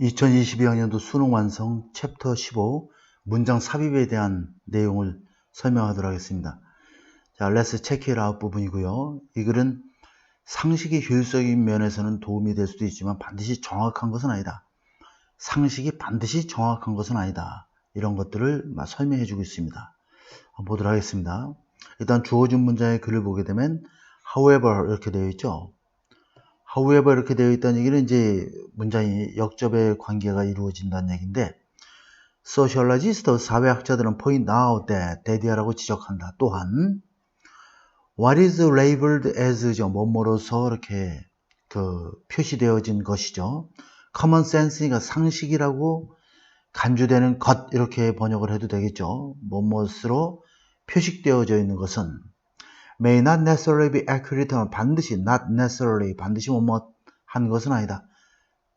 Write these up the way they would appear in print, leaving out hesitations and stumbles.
2022학년도 수능 완성 챕터 15 문장 삽입에 대한 내용을 설명하도록 하겠습니다. 자, Let's check it out 부분이고요. 이 글은 상식이 효율적인 면에서는 도움이 될 수도 있지만 반드시 정확한 것은 아니다. 상식이 반드시 정확한 것은 아니다. 이런 것들을 설명해 주고 있습니다. 보도록 하겠습니다. 일단 주어진 문장의 글을 보게 되면 however 이렇게 되어 있죠. however 이렇게 되어 있다는 얘기는 이제 문장이 역접의 관계가 이루어진다는 얘기인데 sociologist 사회학자들은 point out that이라고 지적한다. 또한 what is labeled as죠. 뭐뭐로서 이렇게 표시되어진 것이죠. common sense니까 상식이라고 간주되는 것 이렇게 번역을 해도 되겠죠. 뭐뭐으로 표식되어져 있는 것은 may not necessarily be accurate 하면 반드시 not necessarily 반드시 뭐뭐한 것은 아니다.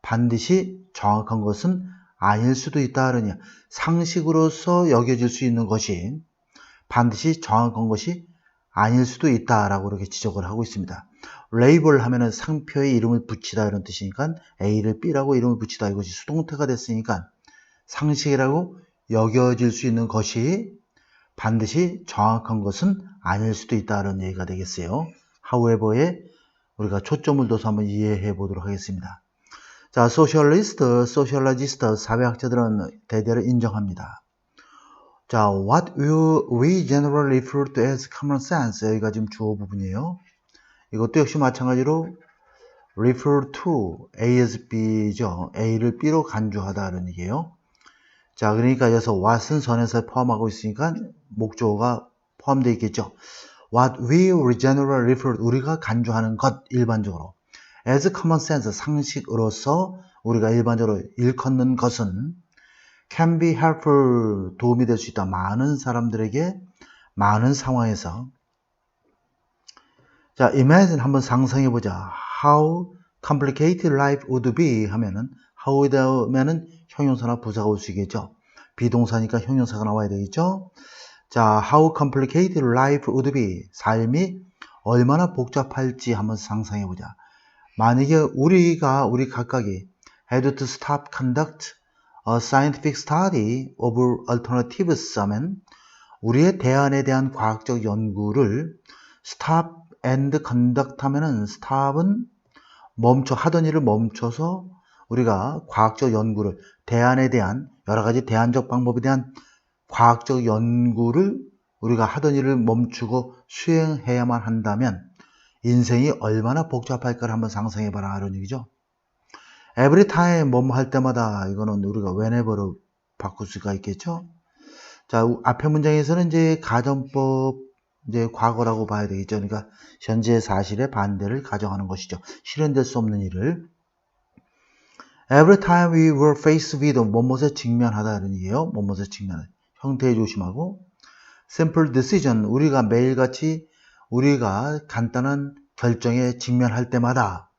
반드시 정확한 것은 아닐 수도 있다 하느냐. 상식으로서 여겨질 수 있는 것이 반드시 정확한 것이 아닐 수도 있다라고 이렇게 지적을 하고 있습니다. label 하면은 상표에 이름을 붙이다 이런 뜻이니까 A를 B라고 이름을 붙이다 이것이 수동태가 됐으니까 상식이라고 여겨질 수 있는 것이 반드시 정확한 것은 아닐 수도 있다는 얘기가 되겠어요. however에 우리가 초점을 둬서 한번 이해해 보도록 하겠습니다. 자, sociologist, 사회학자들은 대대로 인정합니다. 자, what we generally refer to as common sense 여기가 지금 주어 부분이에요. 이것도 역시 마찬가지로 refer to A as B죠. A를 B로 간주하다는 얘기예요. 자, 그러니까 여기서 what은 선에서 포함하고 있으니까 목적어가 포함되어 있겠죠. What we generally refer, 우리가 간주하는 것, 일반적으로. as common sense, 상식으로서 우리가 일반적으로 일컫는 것은 can be helpful, 도움이 될 수 있다. 많은 사람들에게, 많은 상황에서. 자, imagine 한번 상상해보자. How complicated life would be 하면은, how 다음에는 형용사나 부사가 올 수 있겠죠. 비동사니까 형용사가 나와야 되겠죠. 자, how complicated life would be. 삶이 얼마나 복잡할지 한번 상상해보자. 만약에 우리 각각이 had to stop conduct a scientific study of alternatives 하면 우리의 대안에 대한 과학적 연구를 stop and conduct 하면은 stop은 하던 일을 멈춰서 우리가 과학적 연구를 대안에 대한 여러 가지 대안적 방법에 대한 과학적 연구를 우리가 하던 일을 멈추고 수행해야만 한다면 인생이 얼마나 복잡할까를 한번 상상해봐라 이런 얘기죠. Every time 뭐뭐 할 때마다 이거는 우리가 whenever로 바꿀 수가 있겠죠. 자, 앞에 문장에서는 이제 가정법 이제 과거라고 봐야 되겠죠. 그러니까 현재 사실의 반대를 가정하는 것이죠. 실현될 수 없는 일을. Every time we were faced with 뭐뭐에 직면하다 이런 얘기예요. 뭐뭐에 직면하다. 형태에 조심하고. simple decision 우리가 매일같이 우리가 간단한 결정에 직면할 때마다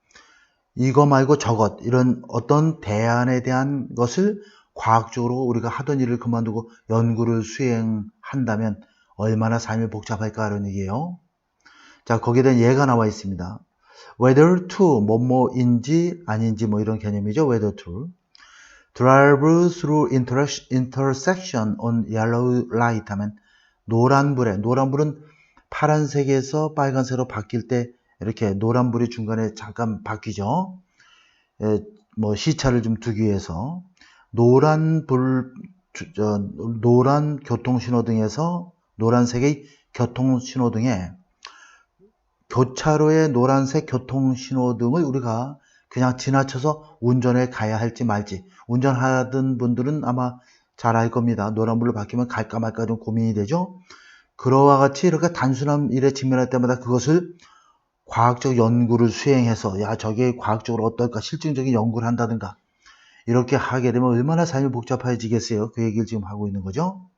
이거 말고 저것 이런 어떤 대안에 대한 것을 과학적으로 우리가 하던 일을 그만두고 연구를 수행한다면 얼마나 삶이 복잡할까 이런 얘기예요. 자, 거기에 대한 예가 나와 있습니다. whether to 뭐뭐인지 아닌지 뭐 이런 개념이죠. whether to drive through intersection on yellow light 하면 노란불은 파란색에서 빨간색으로 바뀔 때 이렇게 노란불이 중간에 잠깐 바뀌죠. 뭐 시차를 좀 두기 위해서 노란 교통신호등에서 노란색의 교통신호등에 교차로의 노란색 교통신호등을 우리가 그냥 지나쳐서 운전에 가야 할지 말지 운전하던 분들은 아마 잘 알 겁니다. 노란불로 바뀌면 갈까 말까 좀 고민이 되죠. 그러와 같이 이렇게 단순한 일에 직면할 때마다 그것을 과학적 연구를 수행해서 야 저게 과학적으로 어떨까 실증적인 연구를 한다든가 이렇게 하게 되면 얼마나 삶이 복잡해지겠어요. 그 얘기를 지금 하고 있는 거죠.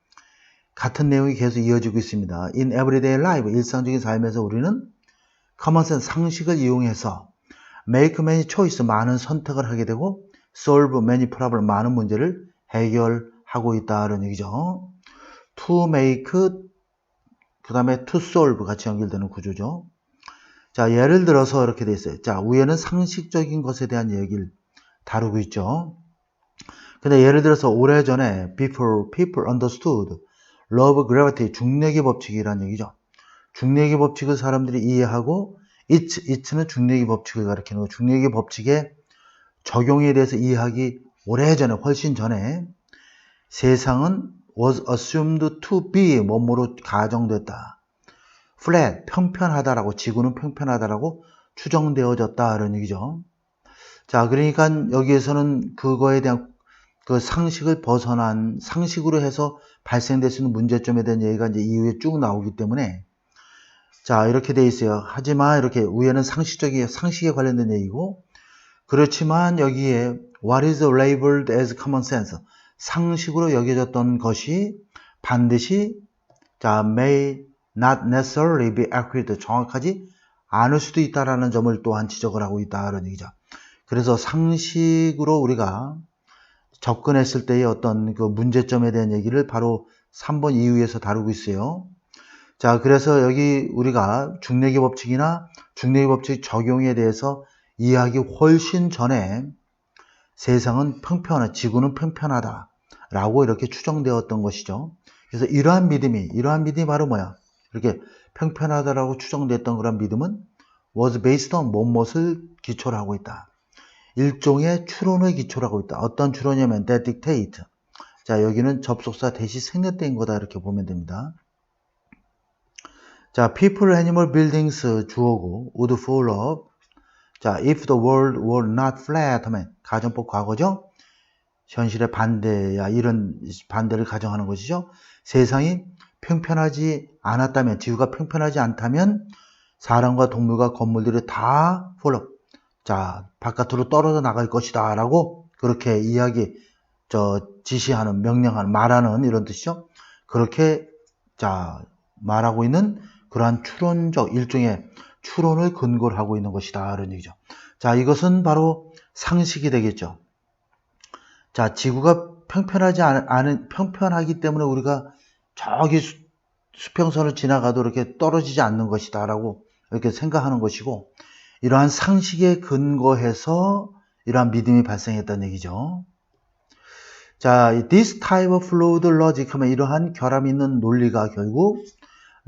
같은 내용이 계속 이어지고 있습니다. In everyday life, 일상적인 삶에서 우리는 common sense, 상식을 이용해서 make many choice, 많은 선택을 하게 되고 solve many problem, 많은 문제를 해결하고 있다는 얘기죠. to make, 그 다음에 to solve 같이 연결되는 구조죠. 자, 예를 들어서 이렇게 돼 있어요. 자, 위에는 상식적인 것에 대한 얘기를 다루고 있죠. 근데 예를 들어서 오래전에 before people understood love gravity 중력의 법칙이라는 얘기죠. 중력의 법칙을 사람들이 이해하고 it는 중력의 법칙을 가리키는 거. 중력의 법칙의 적용에 대해서 이해하기 오래전에 훨씬 전에 세상은 was assumed to be 뭐뭐로 가정됐다. flat 평평하다라고 지구는 평평하다라고 추정되어졌다 이런 얘기죠. 자, 그러니까 여기에서는 그거에 대한 그 상식을 벗어난 상식으로 해서 발생될 수 있는 문제점에 대한 얘기가 이제 이후에 쭉 나오기 때문에 자, 이렇게 돼 있어요. 하지만 이렇게 위에는 상식에 관련된 얘기고 그렇지만 여기에 what is labeled as common sense 상식으로 여겨졌던 것이 반드시 자, may not necessarily be accurate 정확하지 않을 수도 있다라는 점을 또한 지적을 하고 있다는 얘기죠. 그래서 상식으로 우리가 접근했을 때의 어떤 그 문제점에 대한 얘기를 바로 3번 이후에서 다루고 있어요. 자, 그래서 여기 우리가 중력의 법칙이나 중력의 법칙 적용에 대해서 이해하기 훨씬 전에 세상은 평평하다, 지구는 평평하다 라고 이렇게 추정되었던 것이죠. 그래서 이러한 믿음이 바로 뭐야? 이렇게 평평하다라고 추정됐던 그런 믿음은 was based on 무엇을 기초로 하고 있다. 일종의 추론을 기초로 하고 있다. 어떤 추론이냐면 that dictate. 자, 여기는 접속사 대시 생략된 거다 이렇게 보면 됩니다. 자, people, animal, buildings 주어고 would fall up. 자, if the world were not flat 하면 가정법 과거죠. 현실의 반대야 이런 반대를 가정하는 것이죠. 세상이 평평하지 않았다면 지구가 평평하지 않다면 사람과 동물과 건물들이 다 fall up. 자, 바깥으로 떨어져 나갈 것이다 라고 그렇게 지시하는, 명령하는, 말하는 이런 뜻이죠. 그렇게 자, 말하고 있는 그러한 일종의 추론을 근거로 하고 있는 것이다 이런 얘기죠. 자, 이것은 바로 상식이 되겠죠. 자, 지구가 평평하기 때문에 우리가 저기 수평선을 지나가도 이렇게 떨어지지 않는 것이다 라고 이렇게 생각하는 것이고 이러한 상식에 근거해서 이러한 믿음이 발생했다는 얘기죠. 자, this type of flawed logic 하면 이러한 결함 있는 논리가 결국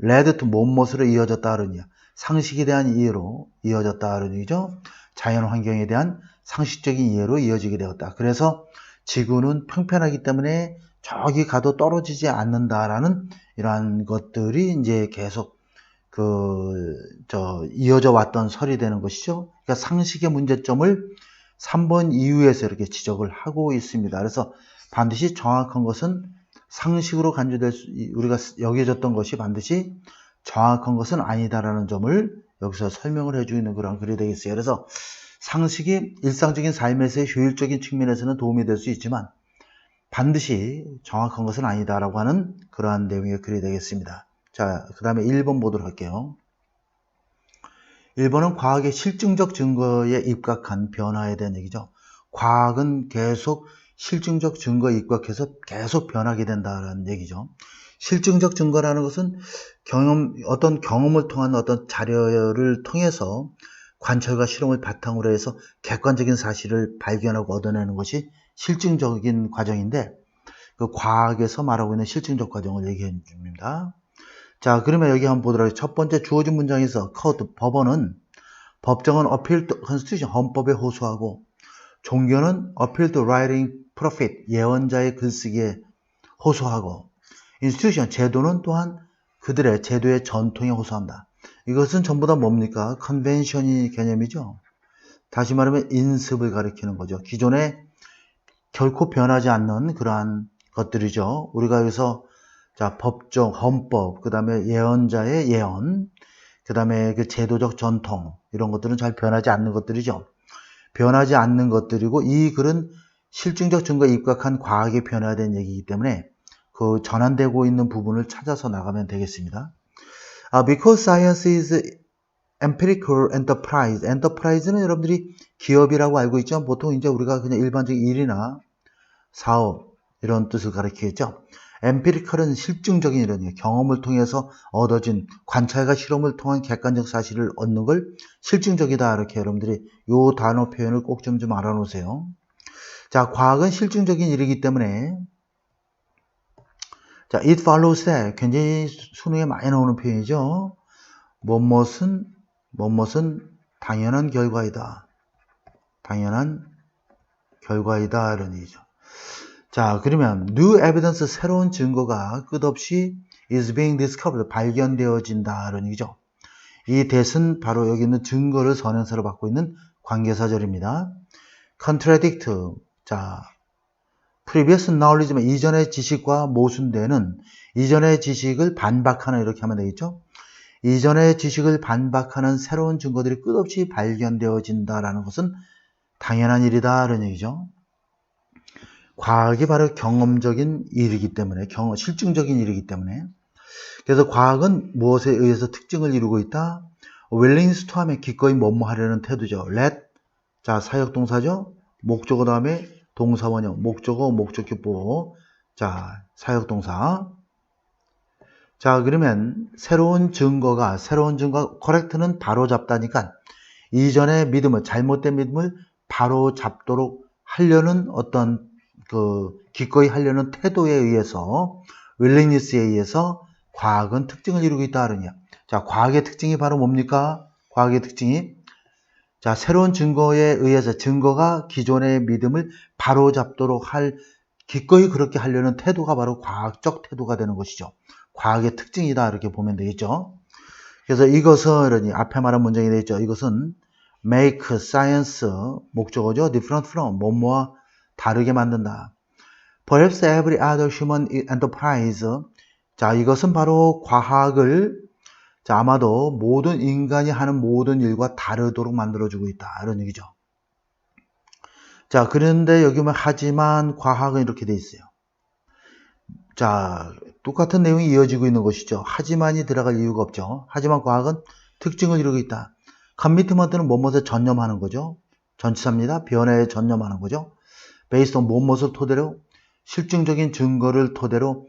led to 무엇으로 이어졌다 그러냐. 상식에 대한 이해로 이어졌다 그런 얘기죠. 자연 환경에 대한 상식적인 이해로 이어지게 되었다. 그래서 지구는 평평하기 때문에 저기 가도 떨어지지 않는다라는 이러한 것들이 이제 계속 이어져 왔던 설이 되는 것이죠. 그러니까 상식의 문제점을 3번 이후에서 이렇게 지적을 하고 있습니다. 그래서 반드시 정확한 것은 상식으로 우리가 여겨졌던 것이 반드시 정확한 것은 아니다라는 점을 여기서 설명을 해주고 있는 그런 글이 되겠어요. 그래서 상식이 일상적인 삶에서의 효율적인 측면에서는 도움이 될 수 있지만 반드시 정확한 것은 아니다라고 하는 그러한 내용의 글이 되겠습니다. 자, 그 다음에 1번 보도록 할게요. 1번은 과학의 실증적 증거에 입각한 변화에 대한 얘기죠. 과학은 계속 실증적 증거에 입각해서 계속 변하게 된다는 얘기죠. 실증적 증거라는 것은 어떤 경험을 통한 어떤 자료를 통해서 관찰과 실험을 바탕으로 해서 객관적인 사실을 발견하고 얻어내는 것이 실증적인 과정인데 그 과학에서 말하고 있는 실증적 과정을 얘기해 줍니다. 자, 그러면 여기 한번 보도록 하겠습니다. 첫 번째 주어진 문장에서 법정은 appeal to constitution, 헌법에 호소하고 종교는 appeal to writing prophet, 예언자의 글쓰기에 호소하고 institution, 제도는 또한 그들의 제도의 전통에 호소한다. 이것은 전부 다 뭡니까? 컨벤션이 개념이죠. 다시 말하면 인습을 가리키는 거죠. 기존에 결코 변하지 않는 그러한 것들이죠. 우리가 여기서 자, 법정, 헌법, 그 다음에 예언자의 예언, 그 다음에 그 제도적 전통, 이런 것들은 잘 변하지 않는 것들이죠. 변하지 않는 것들이고, 이 글은 실증적 증거에 입각한 과학에 변화된 얘기이기 때문에 그 전환되고 있는 부분을 찾아서 나가면 되겠습니다. Because science is empirical enterprise. enterprise는 여러분들이 기업이라고 알고 있죠. 보통 이제 우리가 그냥 일반적인 일이나 사업, 이런 뜻을 가리키겠죠. empirical은 실증적인 이런 경험을 통해서 얻어진 관찰과 실험을 통한 객관적 사실을 얻는 걸 실증적이다. 이렇게 여러분들이 이 단어 표현을 꼭 좀 알아놓으세요. 자, 과학은 실증적인 일이기 때문에 자, it follows that 굉장히 수능에 많이 나오는 표현이죠. 무엇은 당연한 결과이다. 당연한 결과이다 이런 얘기죠. 자, 그러면 new evidence 새로운 증거가 끝없이 is being discovered 발견되어진다 이런 얘기죠. 이 that은 바로 여기 있는 증거를 선행사로 받고 있는 관계사절입니다. contradict 자 previous knowledge면 이전의 지식과 모순되는 이전의 지식을 반박하는 이렇게 하면 되겠죠. 이전의 지식을 반박하는 새로운 증거들이 끝없이 발견되어진다라는 것은 당연한 일이다 이런 얘기죠. 과학이 바로 경험적인 일이기 때문에 실증적인 일이기 때문에 그래서 과학은 무엇에 의해서 특징을 이루고 있다? willingness to 하면 기꺼이 뭐뭐 하려는 태도죠. let 자 사역동사죠. 목적어 다음에 동사원형 목적어 목적격보 자 사역동사 자 그러면 새로운 증거가 correct는 바로잡다니까 이전의 믿음을 잘못된 믿음을 바로잡도록 하려는 어떤 기꺼이 하려는 태도에 의해서 willingness에 의해서 과학은 특징을 이루고 있다 그러냐. 자, 과학의 특징이 바로 뭡니까? 과학의 특징이 자, 새로운 증거에 의해서 증거가 기존의 믿음을 바로잡도록 할 기꺼이 그렇게 하려는 태도가 바로 과학적 태도가 되는 것이죠. 과학의 특징이다 이렇게 보면 되겠죠. 그래서 이것은 앞에 말한 문장이 되겠죠. 이것은 make science 목적어죠. different from 뭐뭐와 다르게 만든다. Perhaps every other human enterprise 자 이것은 바로 과학을 자 아마도 모든 인간이 하는 모든 일과 다르도록 만들어주고 있다 이런 얘기죠. 자 그런데 여기 보면 하지만 과학은 이렇게 돼 있어요. 자 똑같은 내용이 이어지고 있는 것이죠. 하지만이 들어갈 이유가 없죠. 하지만 과학은 특징을 이루고 있다. commitment는 무엇에 전념하는 거죠. 전치사입니다. 변화에 전념하는 거죠. based on 무엇을 토대로 실증적인 증거를 토대로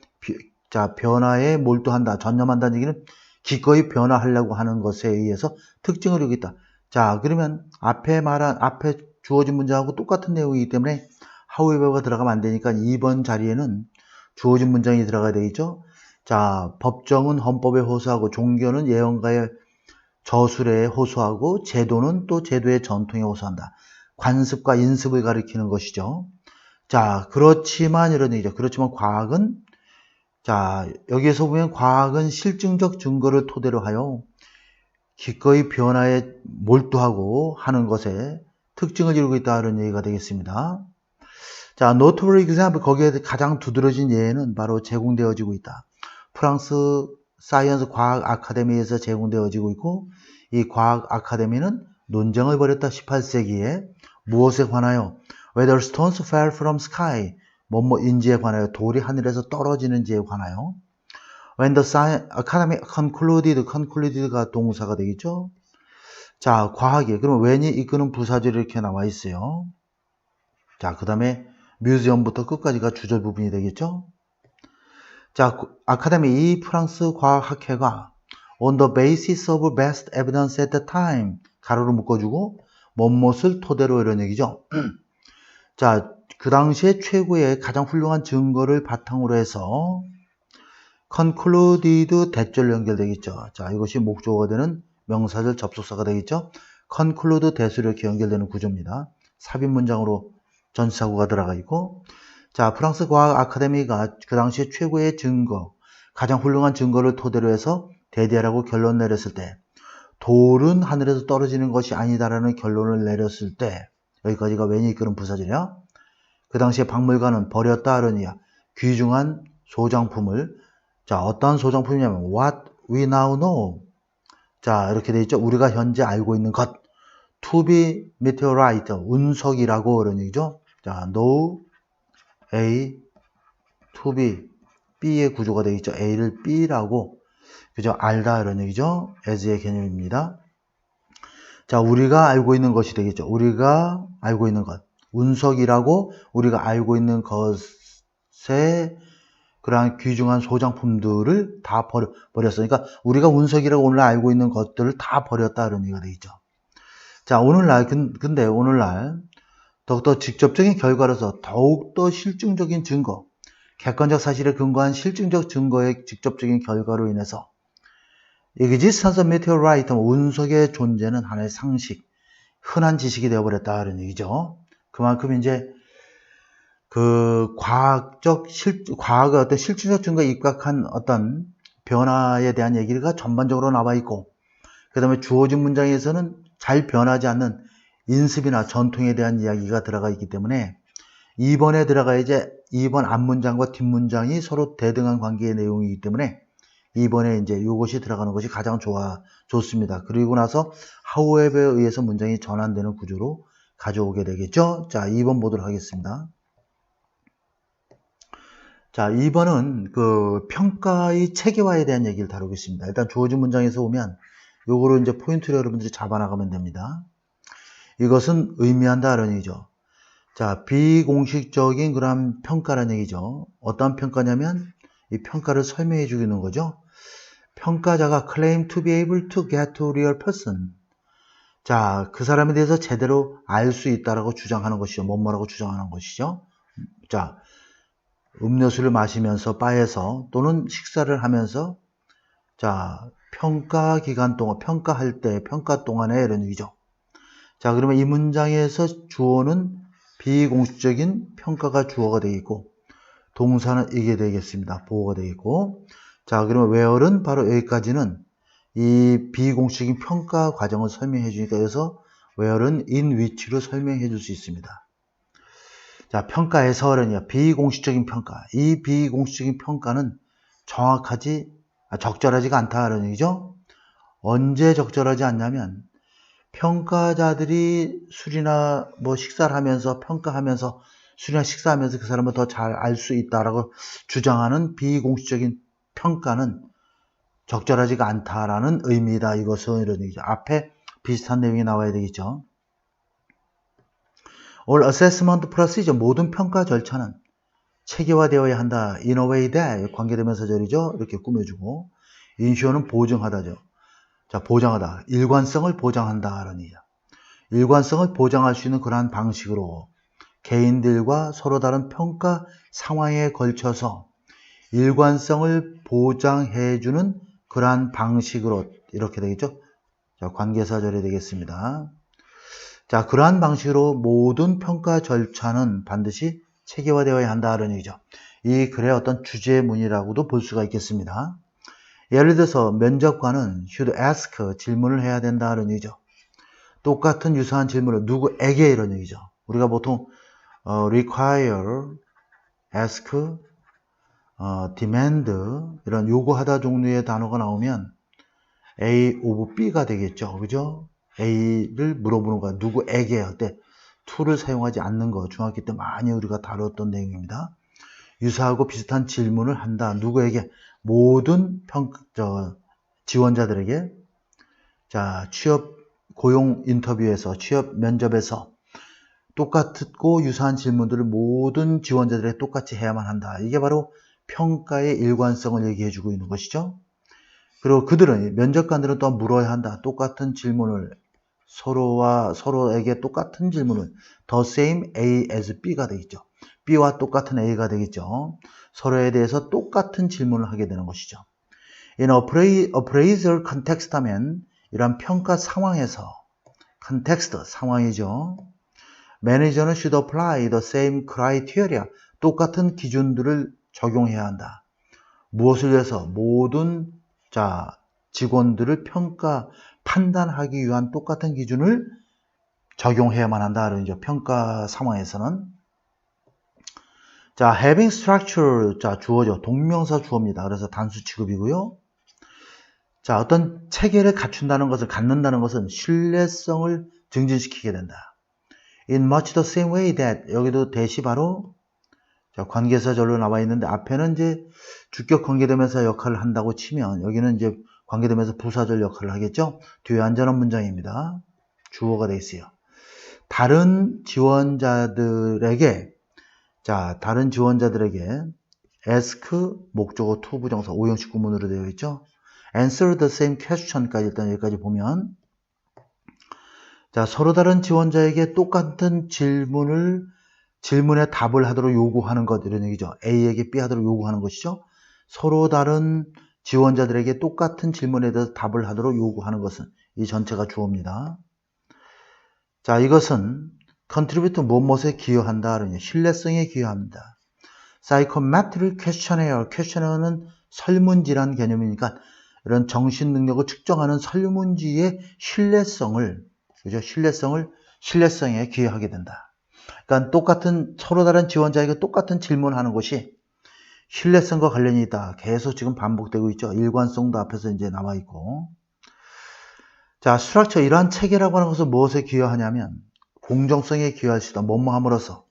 자 변화에 몰두한다. 전념한다는 얘기는 기꺼이 변화하려고 하는 것에 의해서 특징을 이루고 있다. 자 그러면 앞에 주어진 문장하고 똑같은 내용이기 때문에 however가 들어가면 안 되니까 2번 자리에는 주어진 문장이 들어가야 되겠죠. 자 법정은 헌법에 호소하고 종교는 예언가의 저술에 호소하고 제도는 또 제도의 전통에 호소한다. 관습과 인습을 가리키는 것이죠. 자 그렇지만 이런 얘기죠. 그렇지만 과학은 자 여기에서 보면 과학은 실증적 증거를 토대로 하여 기꺼이 변화에 몰두하고 하는 것에 특징을 이루고 있다 이런 얘기가 되겠습니다. 자, notable example 거기에 가장 두드러진 예는 바로 제공되어지고 있다. 프랑스 사이언스 과학 아카데미에서 제공되어지고 있고 이 과학 아카데미는 논쟁을 벌였다. 18세기에 무엇에 관하여 whether stones fell from sky 뭐뭐인지에 관하여 돌이 하늘에서 떨어지는지에 관하여 when the academy concluded가 동사가 되겠죠. 자, 과학이 그럼 when이 이끄는 부사절이 이렇게 나와 있어요. 자, 그 다음에 뮤지엄부터 끝까지가 주절 부분이 되겠죠. 자, 아카데미 이 프랑스 과학학회가 on the basis of best evidence at the time 가로로 묶어주고 뭐뭇을 토대로 이런 얘기죠. 자, 그 당시에 최고의 가장 훌륭한 증거를 바탕으로 해서 concluded 대절로 연결되겠죠. 자, 이것이 목적어가 되는 명사절 접속사가 되겠죠. conclude 대수로 이렇게 연결되는 구조입니다. 삽입 문장으로 전치사구가 들어가 있고 자 프랑스 과학 아카데미가 그 당시에 최고의 증거 가장 훌륭한 증거를 토대로 해서 대대라고 결론 내렸을 때 돌은 하늘에서 떨어지는 것이 아니다라는 결론을 내렸을 때 여기까지가 when이 이끄는 부사절이야. 그 당시에 박물관은 버렸다 하려니야 귀중한 소장품을 자 어떠한 소장품이냐면 what we now know 자 이렇게 돼 있죠. 우리가 현재 알고 있는 것 to be meteorite 운석이라고 그런 얘기죠. 자 know A to be B의 구조가 되어 있죠. A를 B라고 그죠? 알다 이런 얘기죠. as의 개념입니다. 자 우리가 알고 있는 것이 되겠죠. 우리가 알고 있는 것 운석이라고 우리가 알고 있는 것에 그러한 귀중한 소장품들을 다 버렸어요. 그러니까 우리가 운석이라고 오늘 알고 있는 것들을 다 버렸다 이런 얘기가 되겠죠. 자 오늘날 근데 오늘날 더욱더 직접적인 결과로서 더욱더 실증적인 증거, 객관적 사실에 근거한 실증적 증거의 직접적인 결과로 인해서 existence of meteorite, 운석의 존재는 하나의 상식, 흔한 지식이 되어버렸다는 얘기죠. 그만큼 이제 그 과학의 어떤 실증적 증거에 입각한 어떤 변화에 대한 얘기가 전반적으로 나와 있고, 그 다음에 주어진 문장에서는 잘 변하지 않는 인습이나 전통에 대한 이야기가 들어가 있기 때문에 2번에 들어가 이제 2번 앞문장과 뒷문장이 서로 대등한 관계의 내용이기 때문에 2번에 이제 이것이 들어가는 것이 가장 좋습니다. 그리고 나서 however에 의해서 문장이 전환되는 구조로 가져오게 되겠죠. 자, 2번 보도록 하겠습니다. 자, 2번은 그 평가의 체계화에 대한 얘기를 다루겠습니다. 일단 주어진 문장에서 오면 요거를 이제 포인트로 여러분들이 잡아나가면 됩니다. 이것은 의미한다라는 얘기죠. 자, 비공식적인 그런 평가라는 얘기죠. 어떤 평가냐면 이 평가를 설명해 주고 있는 거죠. 평가자가 claim to be able to get to real person. 자, 그 사람에 대해서 제대로 알 수 있다라고 주장하는 것이죠. 뭐라고 주장하는 것이죠. 자, 음료수를 마시면서 바에서 또는 식사를 하면서 자, 평가 기간 동안, 평가할 때, 평가 동안에 이런 얘기죠. 자, 그러면 이 문장에서 주어는 비공식적인 평가가 주어가 되겠고, 동사는 이게 되겠습니다. 보어가 되겠고. 자, 그러면 where는 바로 여기까지는 이 비공식적인 평가 과정을 설명해 주니까 여기서 where는 in which로 설명해 줄 수 있습니다. 자, 평가에서는요, 비공식적인 평가. 이 비공식적인 평가는 적절하지가 않다는 얘기죠. 언제 적절하지 않냐면, 평가자들이 술이나 뭐 식사를 하면서 평가하면서 술이나 식사하면서 그 사람을 더 잘 알 수 있다라고 주장하는 비공식적인 평가는 적절하지가 않다라는 의미다. 이것은 이런 얘기죠. 앞에 비슷한 내용이 나와야 되겠죠. All assessment procedure, 모든 평가 절차는 체계화되어야 한다. In a way that, 관계대명사절이죠. 이렇게 꾸며주고, insure는 보증하다죠. 자, 보장하다. 일관성을 보장한다라는 얘기죠. 일관성을 보장할 수 있는 그러한 방식으로 개인들과 서로 다른 평가 상황에 걸쳐서 일관성을 보장해주는 그러한 방식으로 이렇게 되겠죠. 자, 관계사절이 되겠습니다. 자, 그러한 방식으로 모든 평가 절차는 반드시 체계화되어야 한다는 얘기죠. 이 글의 어떤 주제문이라고도 볼 수가 있겠습니다. 예를 들어서 면접관은 should ask, 질문을 해야 된다는 얘기죠. 똑같은 유사한 질문을 누구에게 이런 얘기죠. 우리가 보통 require, ask, demand 이런 요구하다 종류의 단어가 나오면 A of B가 되겠죠. 그죠? A를 물어보는 거야. 누구에게 할 때 to를 사용하지 않는 거 중학교 때 많이 우리가 다뤘던 내용입니다. 유사하고 비슷한 질문을 한다. 누구에게? 모든 지원자들에게. 자, 취업 고용 인터뷰에서, 취업 면접에서 똑같고 유사한 질문들을 모든 지원자들에게 똑같이 해야만 한다. 이게 바로 평가의 일관성을 얘기해 주고 있는 것이죠. 그리고 면접관들은 또 물어야 한다. 똑같은 질문을 서로에게 똑같은 질문을 the same A as B가 되겠죠. B와 똑같은 A가 되겠죠. 서로에 대해서 똑같은 질문을 하게 되는 것이죠. In appraisal context 하면 이런 평가 상황에서 context, 상황이죠. 매니저는 should apply the same criteria, 똑같은 기준들을 적용해야 한다. 무엇을 위해서? 모든 직원들을 판단하기 위한 똑같은 기준을 적용해야만 한다는 거죠. 평가 상황에서는. 자, having structure, 주어죠. 동명사 주어입니다. 그래서 단수 취급이고요. 자, 어떤 체계를 갖는다는 것은 신뢰성을 증진시키게 된다. In much the same way that, 여기도 대시 바로 관계사절로 나와 있는데 앞에는 이제 주격 관계대명사 역할을 한다고 치면 여기는 이제 관계대명사 부사절 역할을 하겠죠. 뒤에 안전한 문장입니다. 주어가 되어 있어요. 다른 지원자들에게 ask 목적어 to 부정사 오형식 구문으로 되어 있죠. answer the same question까지 일단 여기까지 보면 자, 서로 다른 지원자에게 똑같은 질문에 답을 하도록 요구하는 것, 이런 얘기죠. A에게 B 하도록 요구하는 것이죠. 서로 다른 지원자들에게 똑같은 질문에 대해서 답을 하도록 요구하는 것은 이 전체가 주어입니다. 자, 이것은 contribute 무엇에 기여한다, 신뢰성에 기여합니다. Psychometric questionnaire, questionnaires 설문지란 개념이니까 이런 정신 능력을 측정하는 설문지의 신뢰성을, 그죠? 신뢰성에 기여하게 된다. 그러니까 서로 다른 지원자에게 똑같은 질문하는 것이 신뢰성과 관련이 있다. 계속 지금 반복되고 있죠. 일관성도 앞에서 이제 나와 있고. 자, 스트럭처, 이러한 체계라고 하는 것은 무엇에 기여하냐면 공정성에 기여할 수 있다. 뭐뭐함으로써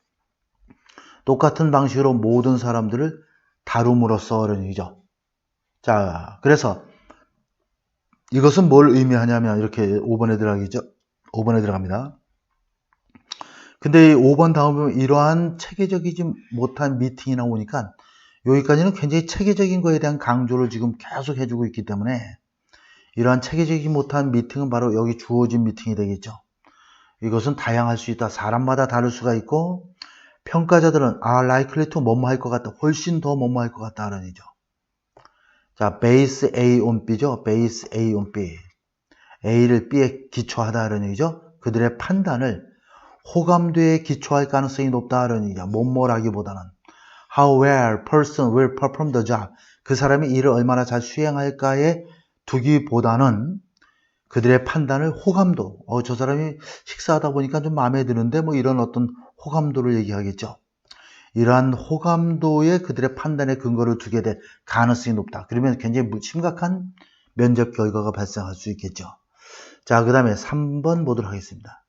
똑같은 방식으로 모든 사람들을 다룸으로써, 이런 얘기죠. 자, 그래서 이것은 뭘 의미하냐면 이렇게 5번에 들어갑니다. 근데 5번 다음에 보면 이러한 체계적이지 못한 미팅이 나오니까 여기까지는 굉장히 체계적인 거에 대한 강조를 지금 계속 해주고 있기 때문에 이러한 체계적이지 못한 미팅은 바로 여기 주어진 미팅이 되겠죠. 이것은 다양할 수 있다. 사람마다 다를 수가 있고 평가자들은 likely to 뭐뭐 할 것 같다. 훨씬 더 뭐뭐 할 것 같다. 라는 얘기죠. 자, base A on B죠. base A on B. A를 B에 기초하다라는 얘기죠. 그들의 판단을 호감도에 기초할 가능성이 높다라는 얘기죠. 뭐뭐라기보다는 how well person will perform the job. 그 사람이 일을 얼마나 잘 수행할까에 두기보다는 그들의 판단을 호감도, 저 사람이 식사하다 보니까 좀 마음에 드는데 뭐 이런 어떤 호감도를 얘기하겠죠. 이러한 호감도에 그들의 판단의 근거를 두게 될 가능성이 높다. 그러면 굉장히 심각한 면접 결과가 발생할 수 있겠죠. 자, 그 다음에 3번 보도록 하겠습니다.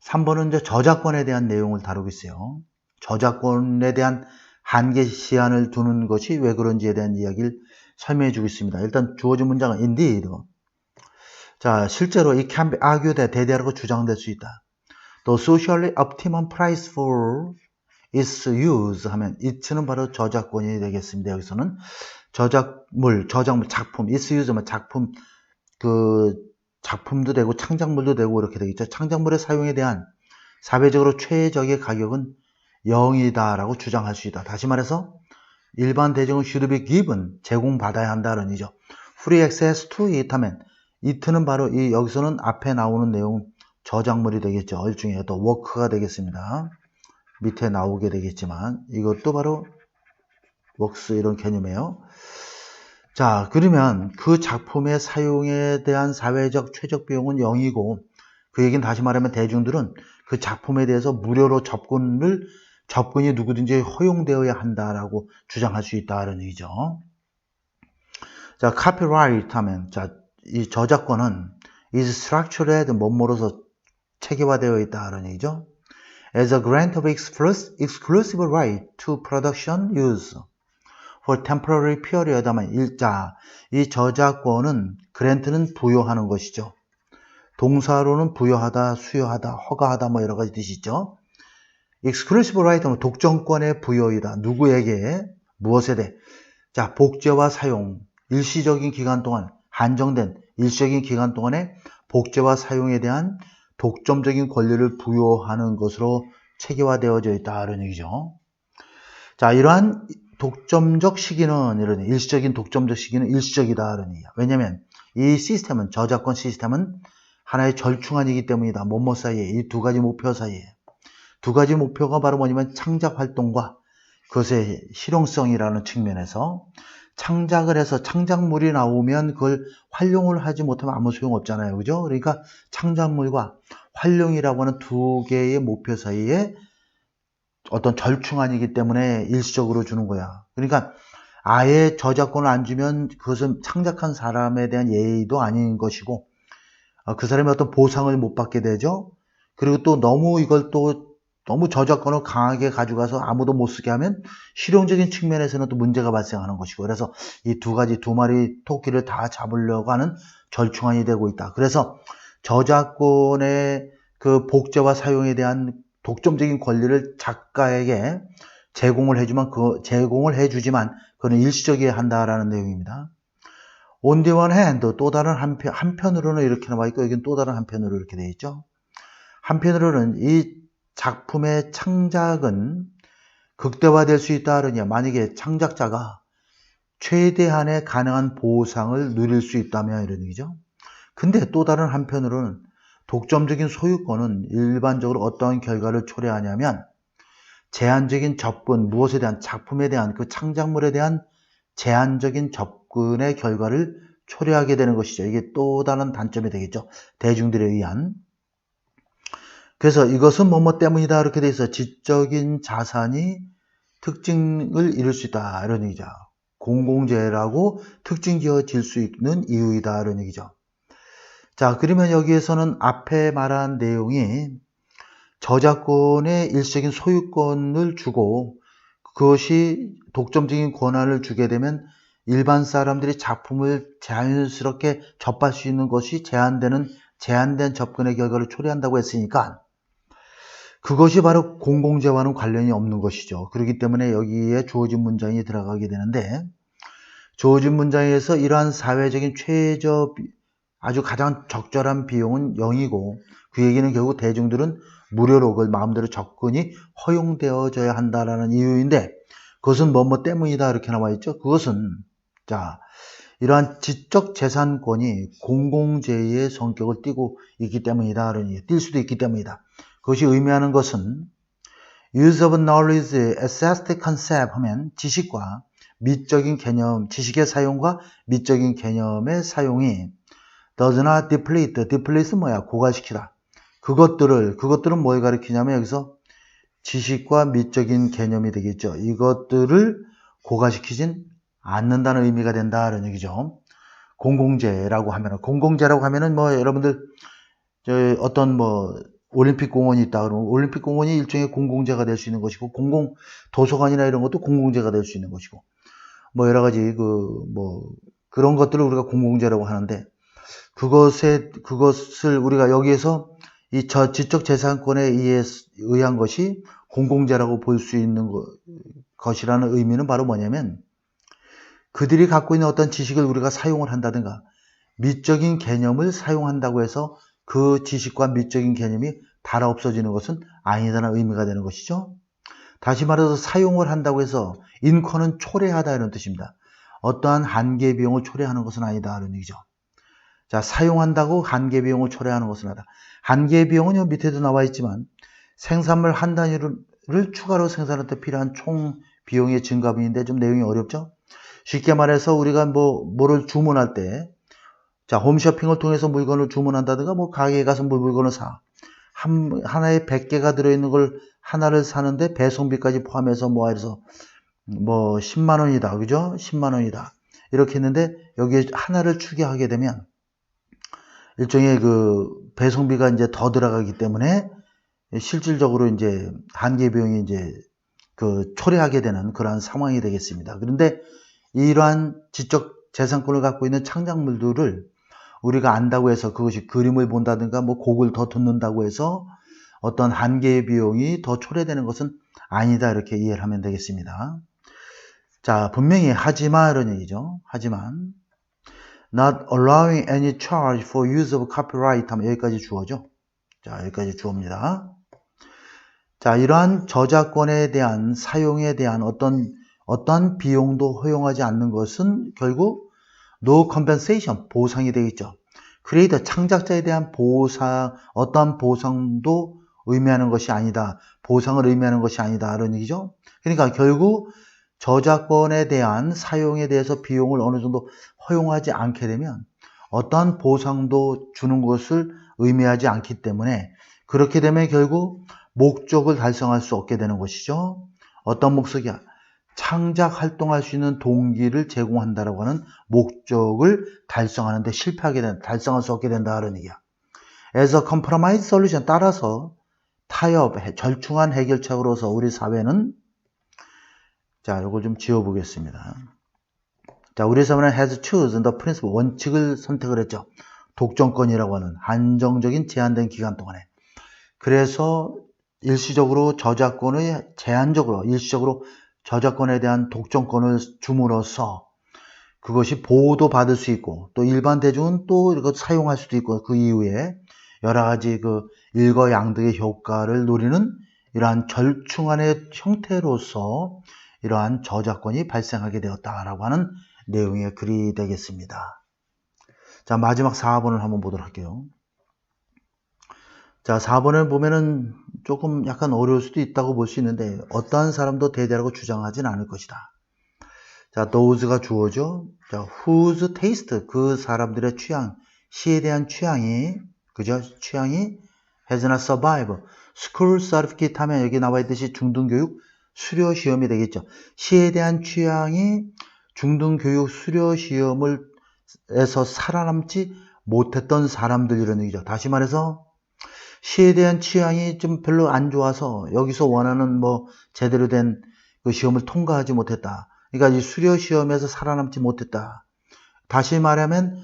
3번은 이제 저작권에 대한 내용을 다루고 있어요. 저작권에 대한 한계 시한을 두는 것이 왜 그런지에 대한 이야기를 설명해 주고 있습니다. 일단 주어진 문장은 indeed. 자, 실제로 it can be argued, 대대라고 주장될 수 있다. The socially optimum price for its use 하면 it는 바로 저작권이 되겠습니다. 여기서는 저작물, 작품, its use면 작품, 작품도 되고 창작물도 되고 이렇게 되겠죠. 창작물의 사용에 대한 사회적으로 최적의 가격은 0이다라고 주장할 수 있다. 다시 말해서 일반 대중은 should be given, 제공받아야 한다는 얘기죠. free access to it 하면 it는 바로 여기서는 앞에 나오는 내용 저작물이 되겠죠. 일종의 또 work가 되겠습니다. 밑에 나오게 되겠지만 이것도 바로 works 이런 개념이에요. 자, 그러면 그 작품의 사용에 대한 사회적 최적 비용은 0이고 그 얘기는 다시 말하면 대중들은 그 작품에 대해서 무료로 접근이 누구든지 허용되어야 한다라고 주장할 수 있다는 얘기죠. 자, copyright 하면 이 저작권은 is structured 뭐뭐로서 체계화되어 있다는 얘기죠. As a grant of exclusive right to production use for temporary period 하면 이 저작권은 grant는 부여하는 것이죠. 동사로는 부여하다, 수여하다, 허가하다 뭐 여러 가지 뜻이 있죠. exclusive right 하면 독점권의 부여이다. 누구에게, 무엇에 대해. 자, 복제와 사용, 일시적인 기간 동안, 한정된 일시적인 기간 동안에 복제와 사용에 대한 독점적인 권리를 부여하는 것으로 체계화되어져 있다는 얘기죠. 자, 이러한 독점적 시기는, 이런 일시적인 독점적 시기는 일시적이다는 얘기야. 왜냐면 이 시스템은, 저작권 시스템은 하나의 절충안이기 때문이다. 뭐뭐 사이에, 이 두 가지 목표 사이에. 두 가지 목표가 바로 뭐냐면 창작 활동과 그것의 실용성이라는 측면에서 창작을 해서 창작물이 나오면 그걸 활용을 하지 못하면 아무 소용 없잖아요. 그죠? 그러니까 창작물과 활용이라고 하는 두 개의 목표 사이에 어떤 절충안이기 때문에 일시적으로 주는 거야. 그러니까 아예 저작권을 안 주면 그것은 창작한 사람에 대한 예의도 아닌 것이고 그 사람이 어떤 보상을 못 받게 되죠. 그리고 또 너무 저작권을 강하게 가져가서 아무도 못 쓰게 하면 실용적인 측면에서는 또 문제가 발생하는 것이고 그래서 이 두 마리 토끼를 다 잡으려고 하는 절충안이 되고 있다. 그래서 저작권의 그 복제와 사용에 대한 독점적인 권리를 작가에게 제공을 해주지만 그거는 일시적이어야 한다라는 내용입니다. On the one hand, 또 다른 한편으로는 이렇게 나와 있고 여기는 또 다른 한편으로 이렇게 되어 있죠. 한편으로는 이 작품의 창작은 극대화될 수 있다 하느냐, 만약에 창작자가 최대한의 가능한 보상을 누릴 수 있다면 이런 얘기죠. 근데 또 다른 한편으로는 독점적인 소유권은 일반적으로 어떠한 결과를 초래하냐면 제한적인 접근, 무엇에 대한 작품에 대한 그 창작물에 대한 제한적인 접근의 결과를 초래하게 되는 것이죠. 이게 또 다른 단점이 되겠죠. 대중들에 의한. 그래서 이것은 뭐뭐 때문이다 이렇게 돼 있어. 지적인 자산이 특징을 이룰 수 있다 이런 얘기죠. 공공재라고 특징 지어질 수 있는 이유이다 이런 얘기죠. 자, 그러면 여기에서는 앞에 말한 내용이 저작권의 일시적인 소유권을 주고 그것이 독점적인 권한을 주게 되면 일반 사람들이 작품을 자연스럽게 접할 수 있는 것이 제한된 접근의 결과를 초래한다고 했으니까 그것이 바로 공공재와는 관련이 없는 것이죠. 그렇기 때문에 여기에 주어진 문장이 들어가게 되는데 주어진 문장에서 이러한 사회적인 아주 가장 적절한 비용은 0이고 그 얘기는 결국 대중들은 무료로 그걸 마음대로 접근이 허용되어져야 한다라는 이유인데 그것은 뭐뭐 때문이다 이렇게 나와 있죠. 그것은 자 이러한 지적재산권이 공공재의 성격을 띠고 있기 때문이다. 띌 수도 있기 때문이다. 그것이 의미하는 것은 use of knowledge aesthetic concept 하면 지식과 미적인 개념, 지식의 사용과 미적인 개념의 사용이 does not deplete는 뭐야? 고갈시키다. 그것들은 뭘 가리키냐면 여기서 지식과 미적인 개념이 되겠죠. 이것들을 고갈시키진 않는다는 의미가 된다는 얘기죠. 공공재라고 하면은 뭐 여러분들 어떤 뭐 올림픽 공원이 있다 그러면 올림픽 공원이 일종의 공공재가 될 수 있는 것이고 공공 도서관이나 이런 것도 공공재가 될 수 있는 것이고 뭐 여러 가지 그런 것들을 우리가 공공재라고 하는데 그것을 우리가 여기에서 이 지적재산권에 의한 것이 공공재라고 볼 수 있는 것이라는 의미는 바로 뭐냐면 그들이 갖고 있는 어떤 지식을 우리가 사용을 한다든가 미적인 개념을 사용한다고 해서 그 지식과 미적인 개념이 달아 없어지는 것은 아니다라는 의미가 되는 것이죠. 다시 말해서 사용을 한다고 해서 인권은 초래하다 이런 뜻입니다. 어떠한 한계 비용을 초래하는 것은 아니다 이런 얘기죠. 자, 사용한다고 한계 비용을 초래하는 것은 아니다. 한계 비용은 요 밑에도 나와 있지만 생산물 한 단위를 추가로 생산할 때 필요한 총 비용의 증가분인데 좀 내용이 어렵죠? 쉽게 말해서 우리가 뭐를 주문할 때 자, 홈쇼핑을 통해서 물건을 주문한다든가 뭐 가게에 가서 물건을 사. 하나에 100개가 들어있는 걸 하나를 사는데 배송비까지 포함해서 해서 10만 원이다. 그죠? 10만 원이다. 이렇게 했는데 여기에 하나를 추가하게 되면 일종의 그 배송비가 이제 더 들어가기 때문에 실질적으로 이제 한계 비용이 이제 초래하게 되는 그러한 상황이 되겠습니다. 그런데 이러한 지적 재산권을 갖고 있는 창작물들을 우리가 안다고 해서 그것이 그림을 본다든가 곡을 더 듣는다고 해서 어떤 한계의 비용이 더 초래되는 것은 아니다 이렇게 이해를 하면 되겠습니다. 자, 분명히 하지만 이런 얘기죠. 하지만 not allowing any charge for use of copyright 하면 여기까지 주어죠. 자, 여기까지 주어입니다. 자, 이러한 저작권에 대한 사용에 대한 어떤 비용도 허용하지 않는 것은 결국 no compensation, 보상이 되겠죠. 크리에이터, 창작자에 대한 어떤 보상도 의미하는 것이 아니다. 보상을 의미하는 것이 아니다. 이런 얘기죠. 그러니까 결국 저작권에 대한 사용에 대해서 비용을 어느 정도 허용하지 않게 되면 어떠한 보상도 주는 것을 의미하지 않기 때문에 그렇게 되면 결국 목적을 달성할 수 없게 되는 것이죠. 어떤 목적이야? 창작 활동할 수 있는 동기를 제공한다라고 하는 목적을 달성하는데 달성할 수 없게 된다는 얘기야. As a compromise solution, 따라서 타협, 절충한 해결책으로서 우리 사회는 자, 이거 좀 지워보겠습니다. 자, 우리 사회는 has chosen the principle, 원칙을 선택을 했죠. 독점권이라고 하는 한정적인 제한된 기간 동안에. 그래서 일시적으로 일시적으로 저작권에 대한 독점권을 줌으로써 그것이 보호도 받을 수 있고 또 일반 대중은 또 이거 사용할 수도 있고 그 이후에 여러 가지 일거양득의 효과를 노리는 이러한 절충안의 형태로서 이러한 저작권이 발생하게 되었다라고 하는 내용의 글이 되겠습니다. 자, 마지막 4번을 한번 보도록 할게요. 자, 4번을 보면은 조금 약간 어려울 수도 있다고 볼 수 있는데 어떠한 사람도 대대라고 주장하진 않을 것이다. 자, those가 주어죠. 자, whose taste, 그 사람들의 취향, 시에 대한 취향이, 그죠? 취향이 has not survived. school certificate 하면 여기 나와 있듯이 중등교육 수료 시험이 되겠죠. 시에 대한 취향이 중등교육 수료 시험을 에서 살아남지 못했던 사람들 이런 얘기죠. 다시 말해서 시에 대한 취향이 좀 별로 안 좋아서 여기서 원하는 뭐 제대로 된 그 시험을 통과하지 못했다. 그러니까 이 수료 시험에서 살아남지 못했다. 다시 말하면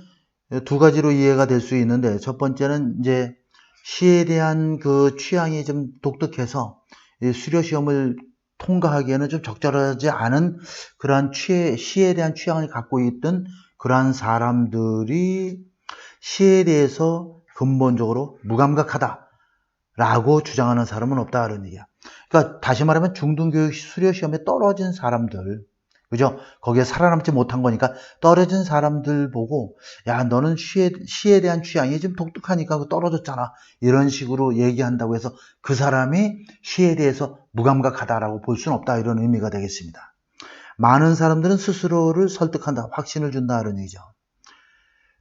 두 가지로 이해가 될 수 있는데 첫 번째는 이제 시에 대한 그 취향이 좀 독특해서 이 수료 시험을 통과하기에는 좀 적절하지 않은 그러한 시에 대한 취향을 갖고 있던 그러한 사람들이 시에 대해서 근본적으로 무감각하다라고 주장하는 사람은 없다 그런 얘기야. 그러니까 다시 말하면 중등교육 수료 시험에 떨어진 사람들, 그죠? 거기에 살아남지 못한 거니까 떨어진 사람들 보고 야 너는 시에 대한 취향이 좀 독특하니까 떨어졌잖아 이런 식으로 얘기한다고 해서 그 사람이 시에 대해서 무감각하다라고 볼 수는 없다 이런 의미가 되겠습니다. 많은 사람들은 스스로를 설득한다, 확신을 준다 이런 얘기죠.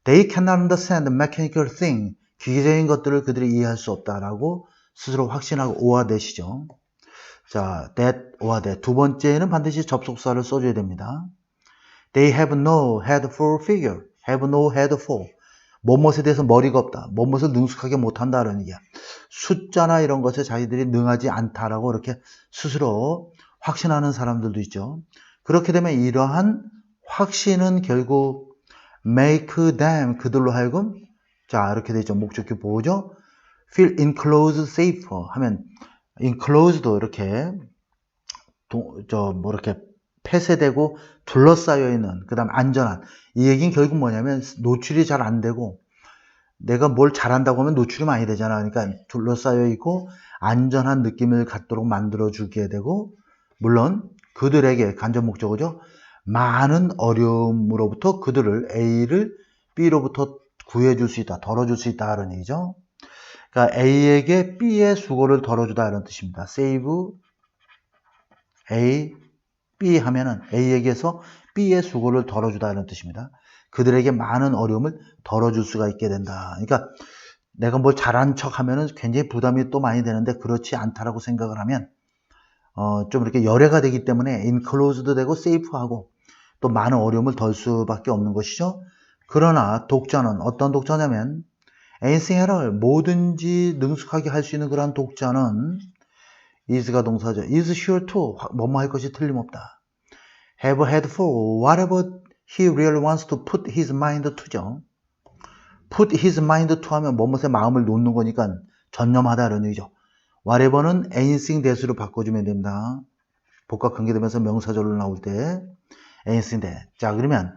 They cannot understand the mechanical thing. 기계적인 것들을 그들이 이해할 수 없다라고 스스로 확신하고 or that이죠. 자, that or that. 두 번째는 반드시 접속사를 써줘야 됩니다. They have no head for figure. have no head for. 뭐뭇에 대해서 머리가 없다. 뭐뭇을 능숙하게 못한다라는 얘기야. 숫자나 이런 것에 자기들이 능하지 않다라고 이렇게 스스로 확신하는 사람들도 있죠. 그렇게 되면 이러한 확신은 결국 make them, 그들로 하여금 자 이렇게 되죠. 목적격 보호죠. feel enclosed safer 하면 enclosed도 이렇게 이렇게 폐쇄되고 둘러싸여 있는 그 다음 안전한 이 얘기는 결국 뭐냐면 노출이 잘 안 되고 내가 뭘 잘한다고 하면 노출이 많이 되잖아. 그러니까 둘러싸여 있고 안전한 느낌을 갖도록 만들어 주게 되고 물론 그들에게 간접 목적어죠. 많은 어려움으로부터 그들을 A를 B로부터 구해줄 수 있다. 덜어줄 수 있다. 그런 얘기죠. 그러니까 A에게 B의 수고를 덜어주다 이런 뜻입니다. save A, B 하면은 A에게서 B의 수고를 덜어주다 이런 뜻입니다. 그들에게 많은 어려움을 덜어줄 수가 있게 된다. 그러니까 내가 뭘 잘한 척 하면은 굉장히 부담이 또 많이 되는데 그렇지 않다라고 생각을 하면 좀 이렇게 열애가 되기 때문에 enclosed 되고 safe하고 또 많은 어려움을 덜 수밖에 없는 것이죠. 그러나 독자는 어떤 독자냐면 anything at all, 뭐든지 능숙하게 할 수 있는 그런 독자는 is가 동사죠. is sure to, 뭐뭐 할 것이 틀림없다. have had for whatever he really wants to put his mind to죠. put his mind to 하면 뭐뭇에 마음을 놓는 거니까 전념하다 이런 얘기죠. whatever는 anything that으로 바꿔주면 됩니다. 복과 관계되면서 명사절로 나올 때 anything that. 자 그러면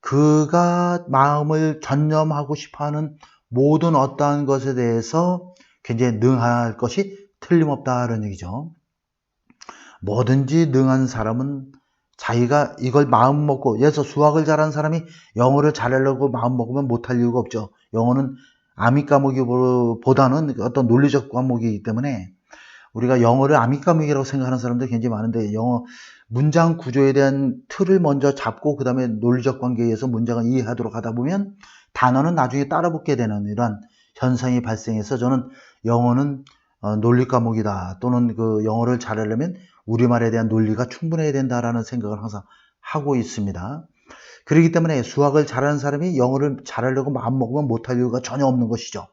그가 마음을 전념하고 싶어하는 모든 어떠한 것에 대해서 굉장히 능할 것이 틀림없다 이런 얘기죠. 뭐든지 능한 사람은 자기가 이걸 마음 먹고 예를 들어서 수학을 잘하는 사람이 영어를 잘하려고 마음 먹으면 못할 이유가 없죠. 영어는 아미 과목보다는 어떤 논리적 과목이기 때문에 우리가 영어를 아미 과목이라고 생각하는 사람들이 굉장히 많은데 영어 문장 구조에 대한 틀을 먼저 잡고 그 다음에 논리적 관계에 의해서 문장을 이해하도록 하다 보면 단어는 나중에 따라붙게 되는 이런 현상이 발생해서 저는 영어는 논리 과목이다 또는 그 영어를 잘하려면 우리말에 대한 논리가 충분해야 된다라는 생각을 항상 하고 있습니다. 그렇기 때문에 수학을 잘하는 사람이 영어를 잘하려고 마음먹으면 못할 이유가 전혀 없는 것이죠.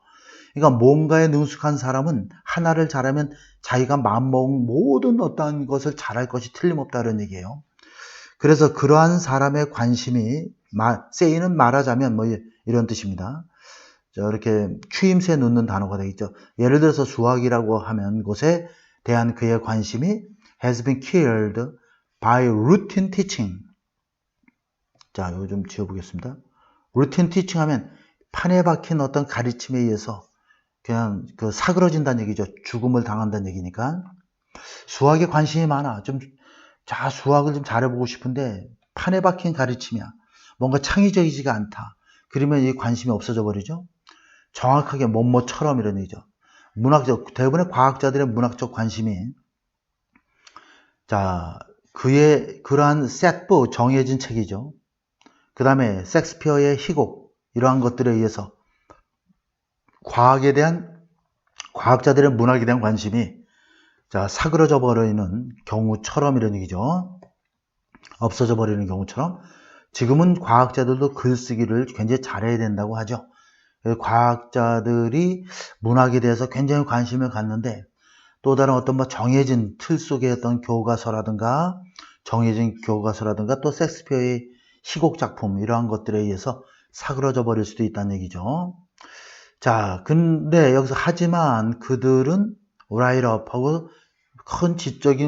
그러니까 뭔가에 능숙한 사람은 하나를 잘하면 자기가 마음먹은 모든 어떠한 것을 잘할 것이 틀림없다는 얘기예요. 그래서 그러한 사람의 관심이 say는 말하자면 뭐 이런 뜻입니다. 이렇게 추임새 넣는 단어가 되겠죠. 예를 들어서 수학이라고 하면 것에 대한 그의 관심이 has been killed by routine teaching. 자, 이거 좀 지워보겠습니다. routine teaching 하면 판에 박힌 어떤 가르침에 의해서 그냥 그 사그러진다는 얘기죠. 죽음을 당한다는 얘기니까. 수학에 관심이 많아. 수학을 좀 잘해보고 싶은데 판에 박힌 가르침이야. 뭔가 창의적이지가 않다. 그러면 이 관심이 없어져 버리죠. 정확하게 뭐뭐처럼 이런 얘기죠. 대부분의 과학자들의 문학적 관심이 그의 그러한 셋부 정해진 책이죠. 그 다음에 섹스피어의 희곡 이러한 것들에 의해서 과학자들의 문학에 대한 관심이 사그러져 버리는 경우처럼 이런 얘기죠. 없어져 버리는 경우처럼 지금은 과학자들도 글쓰기를 굉장히 잘해야 된다고 하죠. 과학자들이 문학에 대해서 굉장히 관심을 갖는데 또 다른 어떤 정해진 틀 속의 어떤 교과서라든가 또 섹스피어의 희곡 작품 이러한 것들에 의해서 사그러져 버릴 수도 있다는 얘기죠. 근데 여기서 하지만 그들은 라이트업하고 큰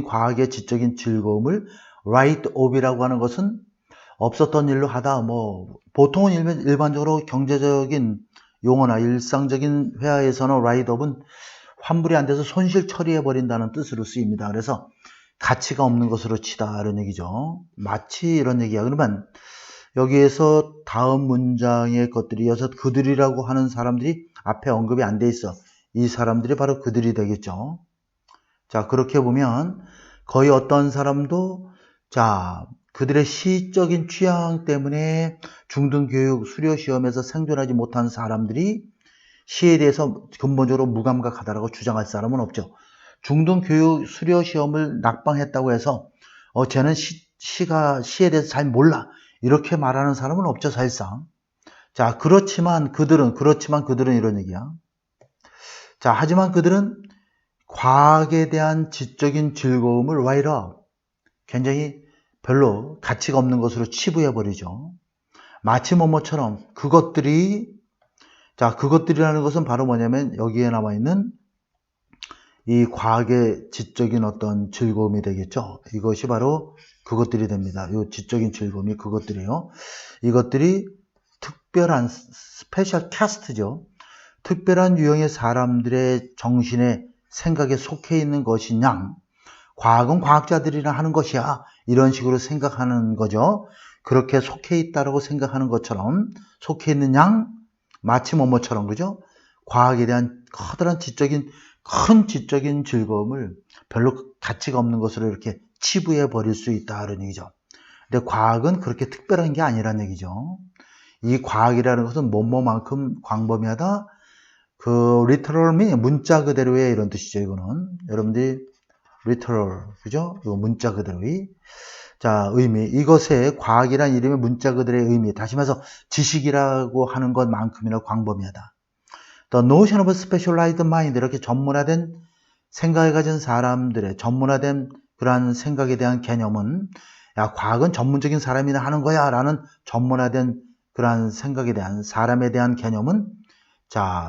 과학의 지적인 즐거움을 라이트업이라고 하는 것은 없었던 일로 하다. 보통은 일반적으로 경제적인 용어나 일상적인 회화에서는 라이트업은 환불이 안 돼서 손실 처리해 버린다는 뜻으로 쓰입니다. 그래서 가치가 없는 것으로 치다 이런 얘기죠. 마치 이런 얘기야. 그러면 여기에서 다음 문장의 것들이 여기서 그들이라고 하는 사람들이 앞에 언급이 안 돼 있어. 이 사람들이 바로 그들이 되겠죠. 그렇게 보면 거의 어떤 사람도 그들의 시적인 취향 때문에 중등교육 수료시험에서 생존하지 못한 사람들이 시에 대해서 근본적으로 무감각하다라고 주장할 사람은 없죠. 중등교육 수료시험을 낙방했다고 해서 쟤는 시에 대해서 잘 몰라 이렇게 말하는 사람은 없죠. 사실상. 그렇지만 그들은 이런 얘기야. 하지만 그들은 과학에 대한 지적인 즐거움을 굉장히 별로 가치가 없는 것으로 치부해버리죠. 마치 뭐뭐처럼 그것들이라는 것은 바로 뭐냐면 여기에 남아있는 이 과학의 지적인 어떤 즐거움이 되겠죠. 이것이 바로 그것들이 됩니다. 이 지적인 즐거움이 그것들이에요. 이것들이 특별한 스페셜 캐스트죠. 특별한 유형의 사람들의 정신의 생각에 속해 있는 것이냐, 과학은 과학자들이나 하는 것이야 이런 식으로 생각하는 거죠. 그렇게 속해 있다라고 생각하는 것처럼 속해 있는 양 마치 뭐뭐처럼 그죠? 과학에 대한 큰 지적인 즐거움을 별로 가치가 없는 것으로 이렇게 치부해 버릴 수 있다는 얘기죠. 근데 과학은 그렇게 특별한 게 아니라는 얘기죠. 이 과학이라는 것은 뭐뭐만큼 광범위하다. literally 문자 그대로의 이런 뜻이죠. 이거는 여러분들이 literal 그죠? 이거 문자 그대로의 의미. 이것의 과학이란 이름의 문자 그대로의 의미. 다시 말해서 지식이라고 하는 것만큼이나 광범위하다. The notion of a specialized mind 이렇게 전문화된 생각을 가진 사람들의 전문화된 그러한 생각에 대한 개념은 과학은 전문적인 사람이나 하는 거야 라는 전문화된 그러한 생각에 대한 사람에 대한 개념은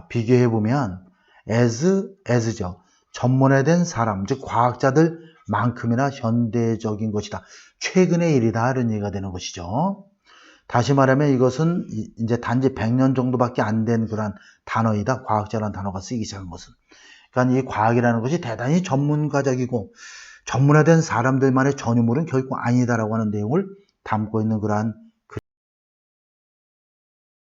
비교해보면 as죠. 전문화된 사람, 즉 과학자들만큼이나 현대적인 것이다. 최근의 일이다 이런 얘기가 되는 것이죠. 다시 말하면 이것은 이제 단지 100년 정도밖에 안 된 그런 단어이다. 과학자라는 단어가 쓰이기 시작한 것은. 그러니까 이 과학이라는 것이 대단히 전문가적이고 전문화된 사람들만의 전유물은 결코 아니다라고 하는 내용을 담고 있는 그러한